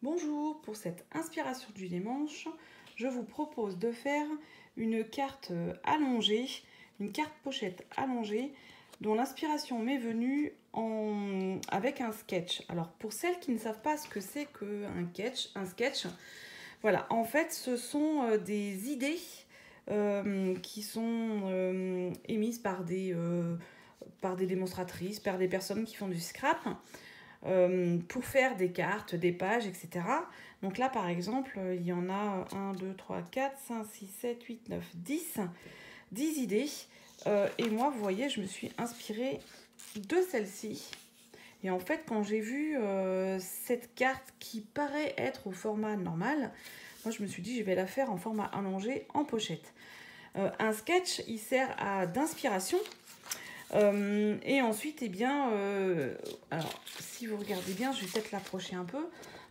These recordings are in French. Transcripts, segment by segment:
Bonjour, pour cette inspiration du dimanche, je vous propose de faire une carte allongée, une carte pochette allongée dont l'inspiration m'est venue avec un sketch. Alors pour celles qui ne savent pas ce que c'est qu'un sketch, voilà, en fait ce sont des idées qui sont émises par des démonstratrices, par des personnes qui font du scrap. Pour faire des cartes, des pages, etc. Donc là, par exemple, il y en a 1, 2, 3, 4, 5, 6, 7, 8, 9, 10 idées. Et moi, vous voyez, je me suis inspirée de celle-ci. Et en fait, quand j'ai vu cette carte qui paraît être au format normal, moi, je me suis dit, je vais la faire en format allongé en pochette. Un sketch, il sert d'inspiration. Et ensuite, eh bien, alors si vous regardez bien, je vais peut-être l'approcher un peu.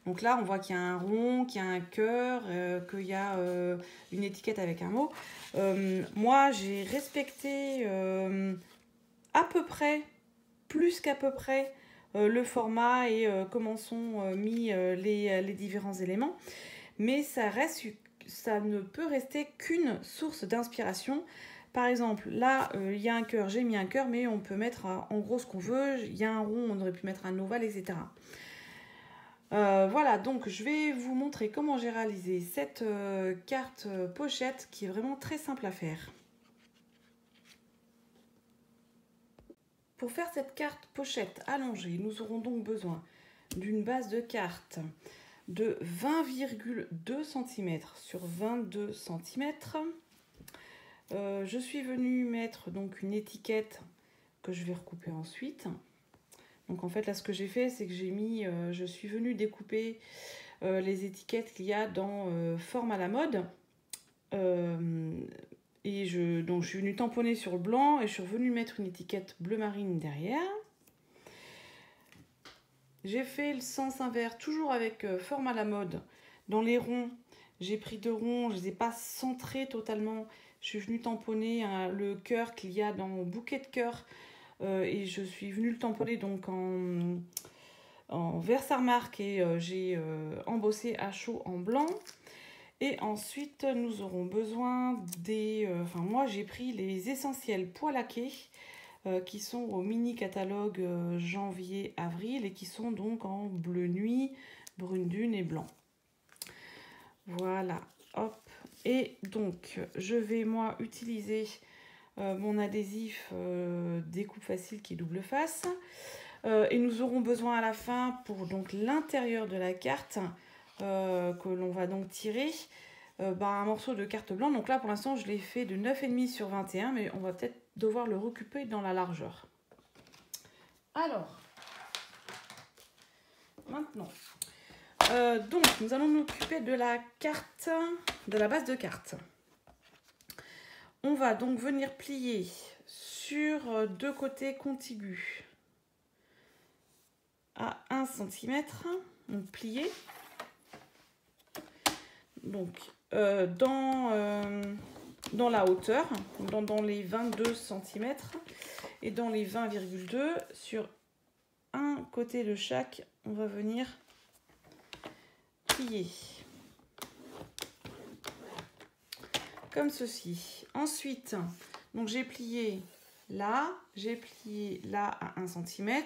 Donc là, on voit qu'il y a un rond, qu'il y a un cœur, qu'il y a une étiquette avec un mot. Moi, j'ai respecté à peu près, plus qu'à peu près, le format et comment sont mis les différents éléments. Mais ça ne peut rester qu'une source d'inspiration. Par exemple, là, il y a un cœur, j'ai mis un cœur, mais on peut mettre en gros ce qu'on veut. Il y a un rond, on aurait pu mettre un ovale, etc. Voilà, donc je vais vous montrer comment j'ai réalisé cette carte pochette qui est vraiment très simple à faire. Pour faire cette carte pochette allongée, nous aurons donc besoin d'une base de carte de 20,2 cm sur 22 cm. Je suis venue mettre donc une étiquette que je vais recouper ensuite. Donc en fait là ce que j'ai fait c'est que je suis venue découper les étiquettes qu'il y a dans Forme à la mode. Donc je suis venue tamponner sur le blanc et je suis revenue mettre une étiquette bleu marine derrière. J'ai fait le sens inverse toujours avec Forme à la mode. Dans les ronds, j'ai pris 2 ronds, je ne les ai pas centrés totalement. Je suis venue tamponner le cœur qu'il y a dans le bouquet de cœur et je suis venue le tamponner donc en Versamark et j'ai embossé à chaud en blanc. Et ensuite, nous aurons besoin moi, j'ai pris les essentiels pois laqués qui sont au mini catalogue janvier-avril et qui sont donc en bleu nuit, brune dune et blanc. Voilà, hop. Et donc, je vais moi utiliser mon adhésif découpe facile qui est double face. Et nous aurons besoin à la fin pour donc l'intérieur de la carte que l'on va donc tirer un morceau de carte blanche. Donc là pour l'instant je l'ai fait de 9,5 sur 21, mais on va peut-être devoir le recouper dans la largeur. Alors, maintenant, donc nous allons nous occuper de la carte, de la base de carte. On va donc venir plier sur 2 côtés contigus à 1 cm, donc plier. Donc dans la hauteur, dans les 22 cm et dans les 20,2 sur un côté de chaque, on va venir plier comme ceci. Ensuite, donc j'ai plié là à 1 cm.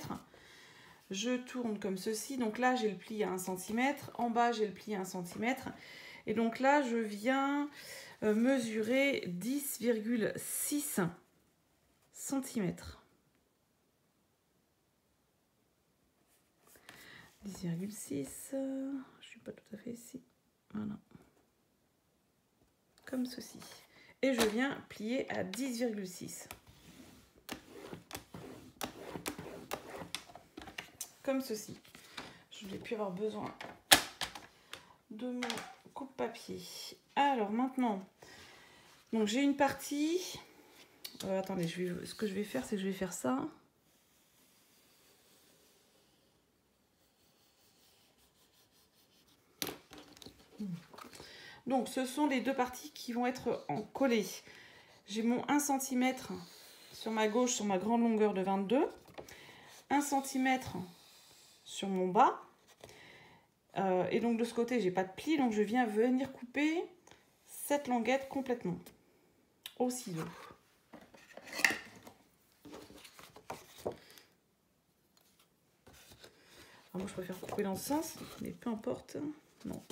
Je tourne comme ceci. Donc là, j'ai le pli à 1 cm. En bas, j'ai le pli à 1 cm. Et donc là, je viens mesurer 10,6 cm. 10,6. Je ne suis pas tout à fait ici. Voilà. Comme ceci. Et je viens plier à 10,6. Comme ceci. Je vais plus avoir besoin de mon coupe-papier. Alors maintenant, donc j'ai une partie. Attendez, ce que je vais faire, c'est que je vais faire ça. Donc ce sont les 2 parties qui vont être en collé. J'ai mon 1 cm sur ma gauche, sur ma grande longueur de 22. 1 cm sur mon bas. Et donc de ce côté, j'ai pas de pli, donc je viens venir couper cette languette complètement au ciseau. Alors moi je préfère couper dans ce sens, mais peu importe. Non.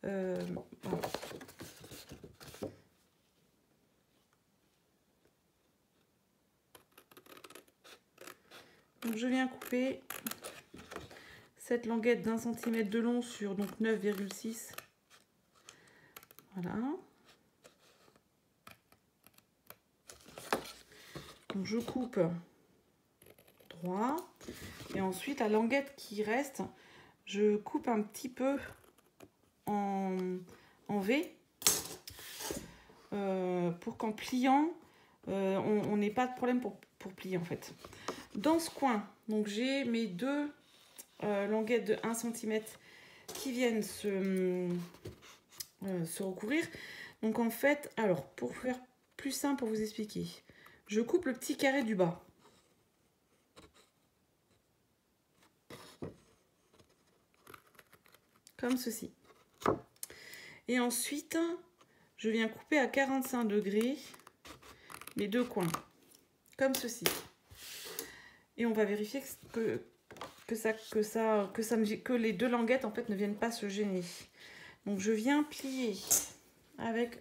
Voilà. Donc je viens couper cette languette d'1 cm de long sur donc 9,6. Voilà. Donc je coupe droit. Et ensuite, la languette qui reste, je coupe un petit peu en V pour qu'en pliant, on n'ait pas de problème pour plier en fait. Dans ce coin, donc j'ai mes deux languettes de 1 cm qui viennent se recouvrir. Donc en fait, alors pour faire plus simple pour vous expliquer, je coupe le petit carré du bas. Comme ceci. Et ensuite, je viens couper à 45 degrés les deux coins. Comme ceci. Et on va vérifier que les deux languettes en fait ne viennent pas se gêner. Donc je viens plier avec,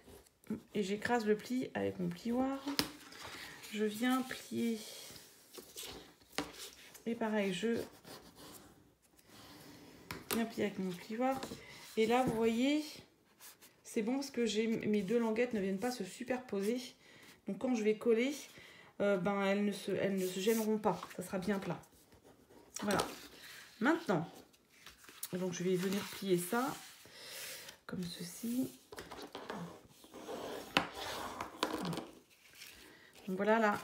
et j'écrase le pli avec mon plioir. Je viens plier. Et pareil, je viens plier avec mon plioir. Et là, vous voyez, c'est bon parce que mes deux languettes ne viennent pas se superposer. Donc quand je vais coller, elles ne se gêneront pas. Ça sera bien plat. Voilà. Maintenant, donc je vais venir plier ça comme ceci. Donc voilà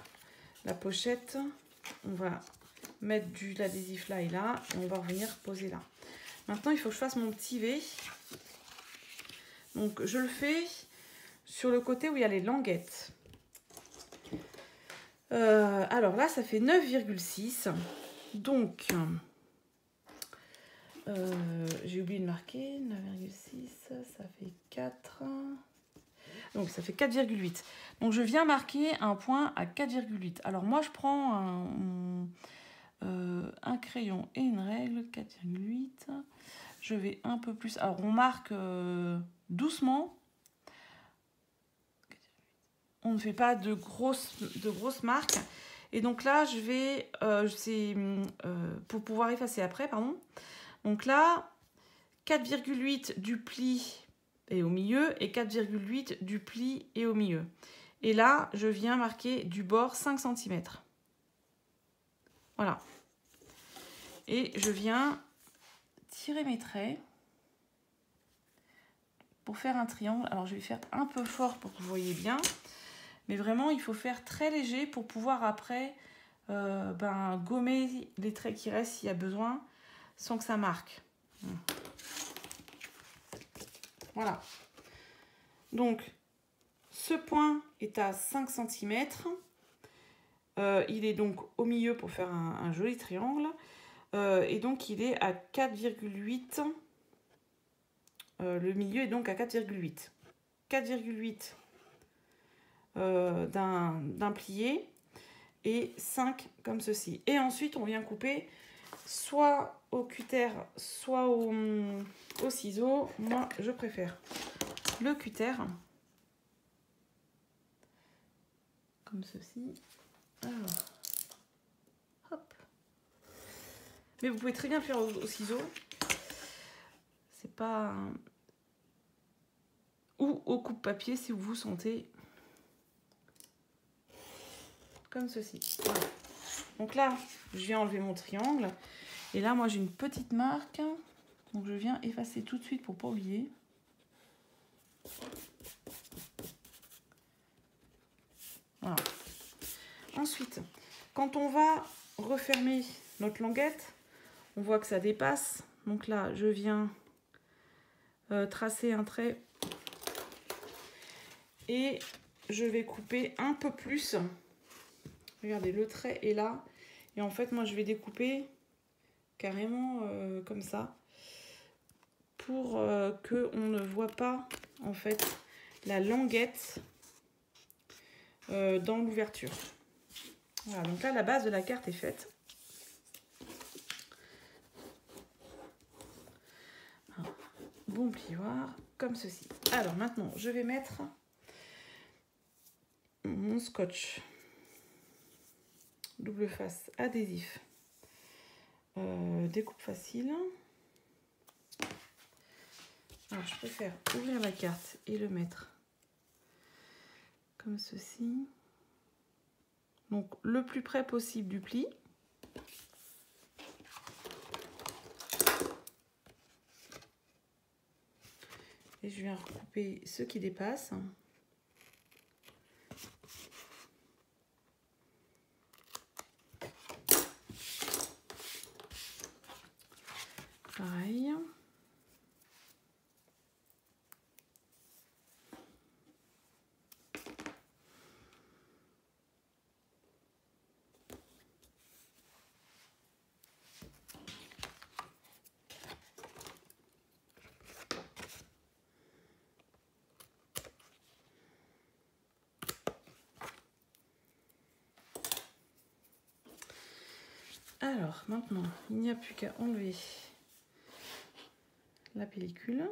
la pochette. On va mettre de l'adhésif là et là. Et on va revenir poser là. Maintenant, il faut que je fasse mon petit V. Donc je le fais sur le côté où il y a les languettes. Alors là, ça fait 9,6. Donc, j'ai oublié de marquer. 9,6, ça fait 4. Donc, ça fait 4,8. Donc, je viens marquer un point à 4,8. Alors, moi, je prends un crayon et une règle. 4,8. Je vais un peu plus. Alors, on marque doucement. On ne fait pas de grosses marques. Et donc là, je vais, pour pouvoir effacer après, pardon. Donc là, 4,8 du pli est au milieu et 4,8 du pli est au milieu. Et là, je viens marquer du bord 5 cm. Voilà. Et je viens tirer mes traits pour faire un triangle. Alors, je vais faire un peu fort pour que vous voyez bien. Mais vraiment, il faut faire très léger pour pouvoir après gommer les traits qui restent s'il y a besoin, sans que ça marque. Voilà. Donc, ce point est à 5 cm. Il est donc au milieu pour faire un joli triangle. Et donc, il est à 4,8. Le milieu est donc à 4,8. 4,8 d'un plié et 5 comme ceci. Et ensuite, on vient couper soit au cutter, soit au ciseau. Moi, je préfère le cutter. Comme ceci. Alors, hop. Mais vous pouvez très bien faire au ciseau. C'est pas... Ou au coupe-papier si vous vous sentez comme ceci. Voilà. Donc là, je viens enlever mon triangle. Et là, moi, j'ai une petite marque. Donc, je viens effacer tout de suite pour ne pas oublier. Voilà. Ensuite, quand on va refermer notre languette, on voit que ça dépasse. Donc là, je viens tracer un trait. Et je vais couper un peu plus. Regardez, le trait est là. Et en fait, moi, je vais découper carrément comme ça. pour que on ne voit pas en fait la languette dans l'ouverture. Voilà, donc là la base de la carte est faite. Un bon plioir comme ceci. Alors maintenant je vais mettre mon scotch double face adhésif, découpe facile. Alors je préfère ouvrir la carte et le mettre comme ceci. Donc le plus près possible du pli. Et je viens recouper ce qui dépasse. Pareil. Alors maintenant, il n'y a plus qu'à enlever la pellicule.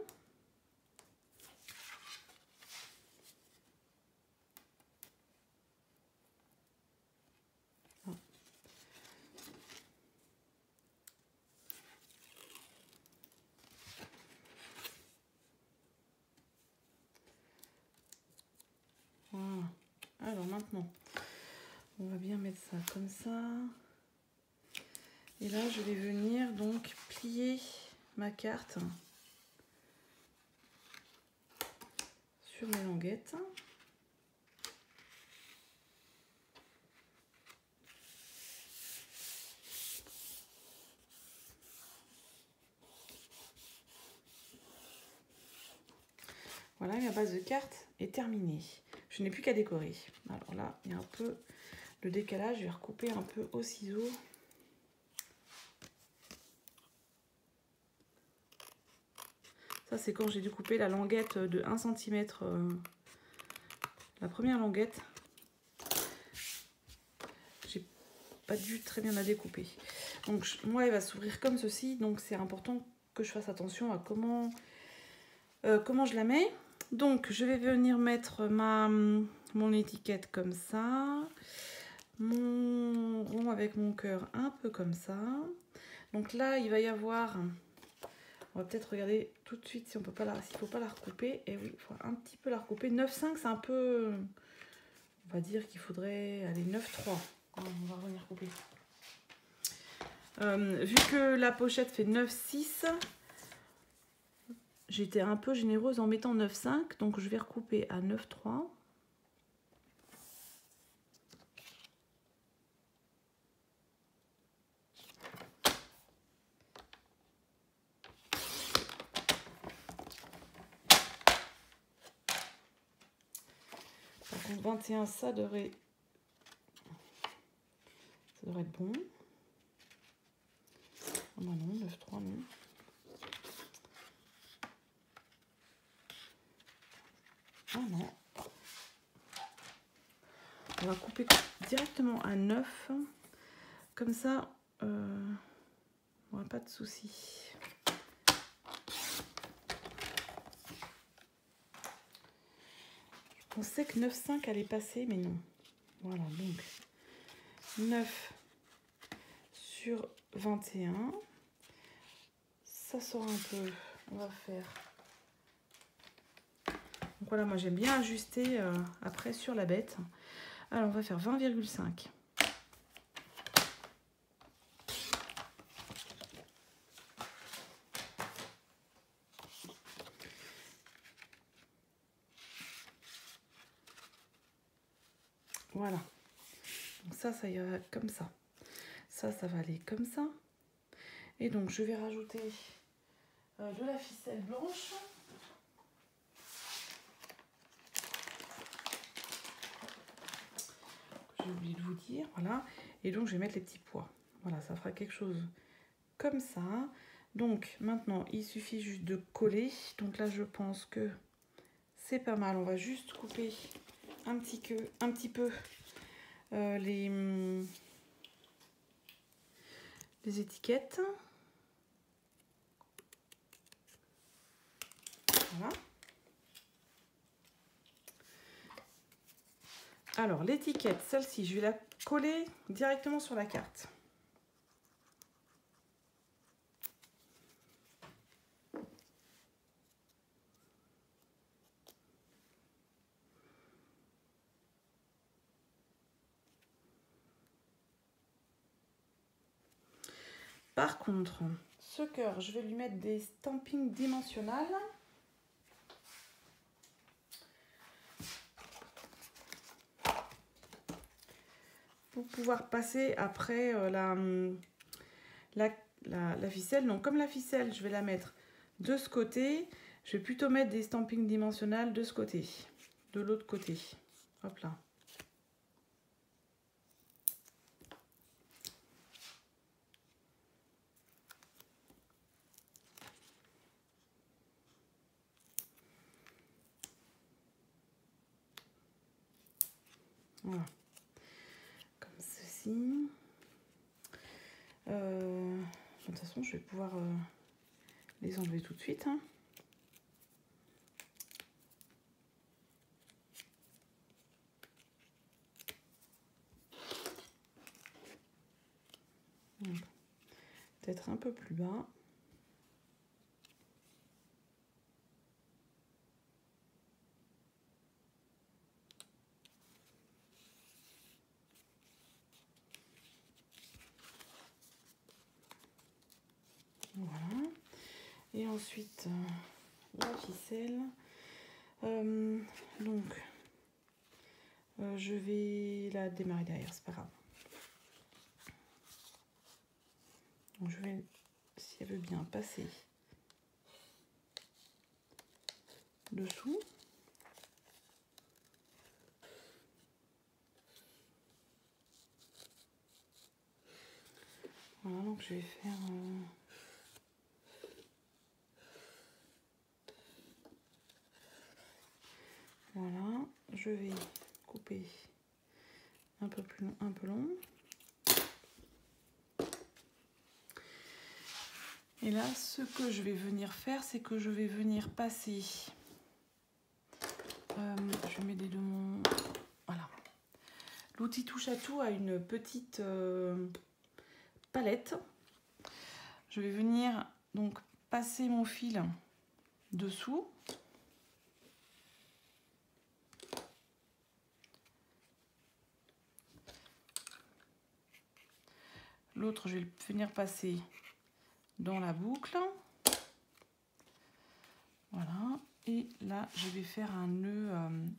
Voilà. Alors maintenant, on va bien mettre ça comme ça. Et là, je vais venir donc plier ma carte sur mes languettes. Voilà, ma base de carte est terminée. Je n'ai plus qu'à décorer. Alors là, il y a un peu de décalage. Je vais recouper un peu au ciseau. Ça, c'est quand j'ai découpé la languette de 1 cm. La première languette. J'ai pas dû très bien la découper. Donc, moi, elle va s'ouvrir comme ceci. Donc, c'est important que je fasse attention à comment je la mets. Donc, je vais venir mettre mon étiquette comme ça. Mon rond avec mon cœur un peu comme ça. Donc là, il va y avoir... On va peut-être regarder tout de suite si on peut pas s'il ne faut pas la recouper. Et oui, il faut un petit peu la recouper. 9,5, c'est un peu... On va dire qu'il faudrait aller 9,3. On va revenir couper. Vu que la pochette fait 9,6... J'étais un peu généreuse en mettant 9,5, donc je vais recouper à 9,3. Par contre, 21, ça devrait être bon. Ah bah non, 9,3 non. Ah non. On va couper directement à 9. Comme ça, on n'aura pas de soucis. Je pensais que 9,5 allait passer, mais non. Voilà, donc 9 sur 21. Ça sort un peu. On va faire... Donc voilà, moi j'aime bien ajuster après sur la bête. Alors on va faire 20,5. Voilà. Donc ça ira comme ça. Ça va aller comme ça. Et donc je vais rajouter de la ficelle blanche. J'ai oublié de vous dire, voilà. Et donc je vais mettre les petits pois. Voilà, ça fera quelque chose comme ça. Donc maintenant, il suffit juste de coller. Donc là, je pense que c'est pas mal. On va juste couper un petit peu les étiquettes. Voilà. Alors, l'étiquette, celle-ci, je vais la coller directement sur la carte. Par contre, ce cœur, je vais lui mettre des stampings dimensionnels. Pour pouvoir passer après la ficelle. Donc comme la ficelle, je vais la mettre de ce côté, je vais plutôt mettre des stampings dimensionnels de ce côté, de l'autre côté. Hop là. Voilà. Comme ceci. De toute façon, je vais pouvoir les enlever tout de suite. Hein. Peut-être un peu plus bas. Voilà. Et ensuite, la ficelle. Donc, je vais la démarrer derrière, c'est pas grave. Donc, je vais, si elle veut bien, passer dessous. Voilà, donc je vais faire... Voilà, je vais couper un peu plus long, un peu long. Et là, ce que je vais venir faire, c'est que je vais venir passer... je mets des deux mon... Voilà. L'outil touche à tout a une petite palette. Je vais venir donc passer mon fil dessous. L'autre, je vais venir passer dans la boucle. Voilà. Et là, je vais faire un nœud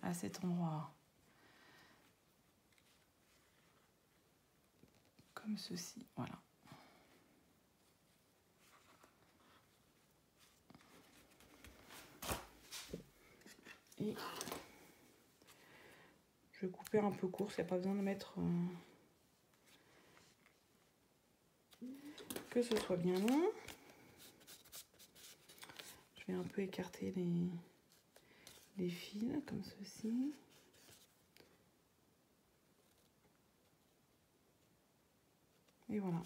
à cet endroit. Comme ceci. Voilà. Et je vais couper un peu court, il n'y a pas besoin de mettre que ce soit bien long. Je vais un peu écarter les fils comme ceci. Et voilà.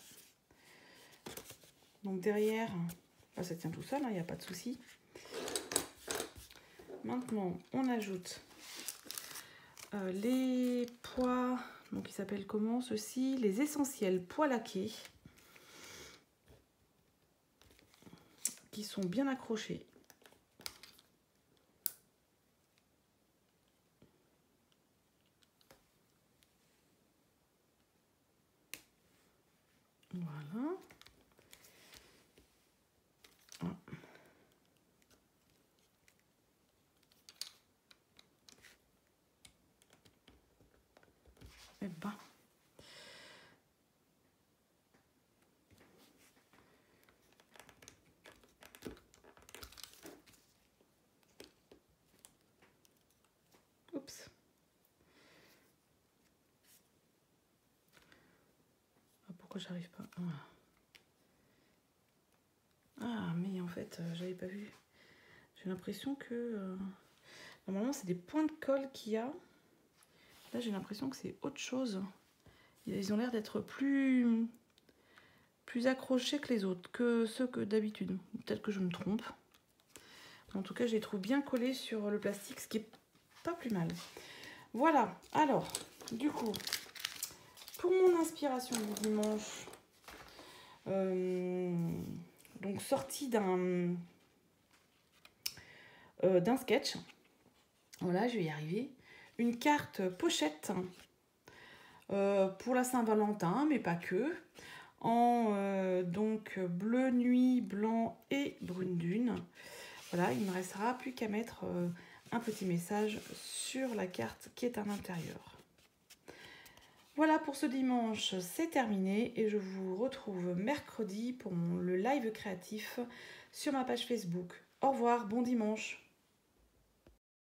Donc derrière, bah ça tient tout seul, il n'y a pas de souci. Maintenant, on ajoute les pois, donc ils s'appellent comment ceux-ci? Les essentiels pois laqués, qui sont bien accrochés. Voilà. Ah. Et ben. Oups. Ah, pourquoi j'arrive pas? Ah. fait, j'avais pas vu. J'ai l'impression que normalement c'est des points de colle qu'il y a. Là j'ai l'impression que c'est autre chose. Ils ont l'air d'être plus accrochés que les autres, que ceux que d'habitude. Peut-être que je me trompe. En tout cas, je les trouve bien collés sur le plastique, ce qui est pas plus mal. Voilà, alors, du coup, pour mon inspiration du dimanche, donc sortie d'un sketch, voilà, je vais y arriver, une carte pochette pour la Saint-Valentin, mais pas que, en donc bleu nuit, blanc et brune dune. Voilà, il ne me restera plus qu'à mettre un petit message sur la carte qui est à l'intérieur. Voilà pour ce dimanche, c'est terminé et je vous retrouve mercredi pour le live créatif sur ma page Facebook. Au revoir, bon dimanche.